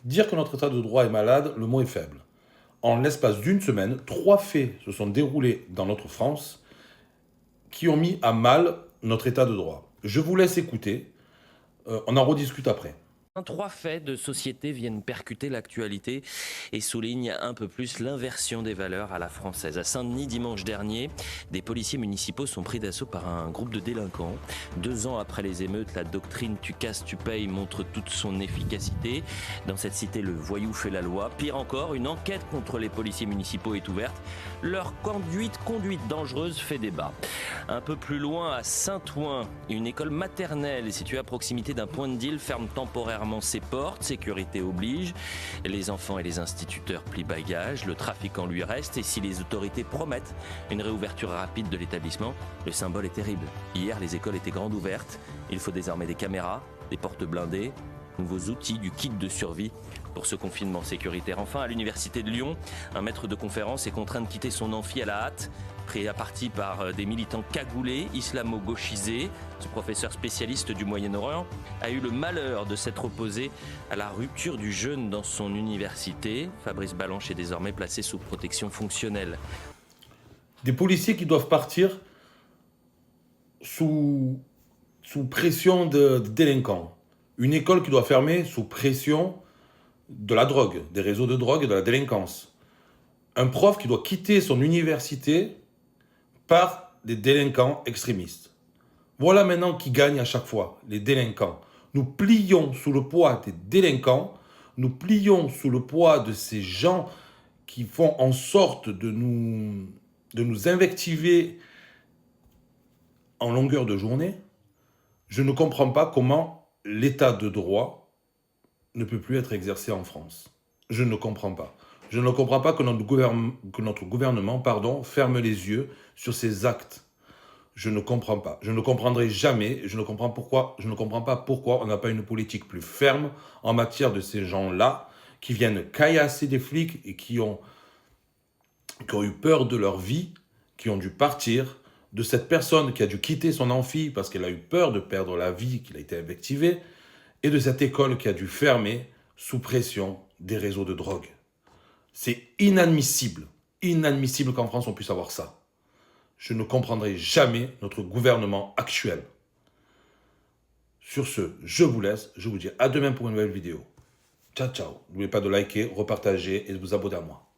Dire que notre état de droit est malade, le mot est faible. En l'espace d'une semaine, 3 faits se sont déroulés dans notre France qui ont mis à mal notre état de droit. Je vous laisse écouter, on en rediscute après. Trois faits de société viennent percuter l'actualité et soulignent un peu plus l'inversion des valeurs à la française. À Saint-Denis, dimanche dernier, des policiers municipaux sont pris d'assaut par un groupe de délinquants. 2 ans après les émeutes, la doctrine « tu casses, tu payes » montre toute son efficacité. Dans cette cité, le voyou fait la loi. Pire encore, une enquête contre les policiers municipaux est ouverte. Leur conduite dangereuse fait débat. Un peu plus loin, à Saint-Ouen, une école maternelle située à proximité d'un point de deal ferme temporairement ses portes, sécurité oblige. Les enfants et les instituteurs plient bagages, le trafiquant lui reste et si les autorités promettent une réouverture rapide de l'établissement, le symbole est terrible. Hier, les écoles étaient grandes ouvertes. Il faut désormais des caméras, des portes blindées, nouveaux outils, du kit de survie pour ce confinement sécuritaire. Enfin, à l'université de Lyon, un maître de conférence est contraint de quitter son amphi à la hâte, pris à partie par des militants cagoulés, islamo-gauchisés. Ce professeur spécialiste du Moyen-Orient a eu le malheur de s'être opposé à la rupture du jeûne dans son université. Fabrice Balanche est désormais placé sous protection fonctionnelle. Des policiers qui doivent partir sous pression de délinquants. Une école qui doit fermer sous pression de la drogue, des réseaux de drogue et de la délinquance. Un prof qui doit quitter son université par des délinquants extrémistes. Voilà maintenant qui gagne à chaque fois, les délinquants. Nous plions sous le poids des délinquants, nous plions sous le poids de ces gens qui font en sorte de nous invectiver en longueur de journée. Je ne comprends pas comment l'état de droit ne peut plus être exercé en France. Je ne comprends pas. Je ne comprends pas que notre gouvernement ferme les yeux sur ces actes. Je ne comprends pas. Je ne comprendrai jamais. Je ne comprends pas pourquoi on n'a pas une politique plus ferme en matière de ces gens-là qui viennent caillasser des flics et qui ont eu peur de leur vie, qui ont dû partir, de cette personne qui a dû quitter son amphi parce qu'elle a eu peur de perdre la vie, qu'il a été invectivé, et de cette école qui a dû fermer sous pression des réseaux de drogue. C'est inadmissible qu'en France on puisse avoir ça. Je ne comprendrai jamais notre gouvernement actuel. Sur ce, je vous laisse, je vous dis à demain pour une nouvelle vidéo. Ciao, ciao. N'oubliez pas de liker, repartager et de vous abonner à moi.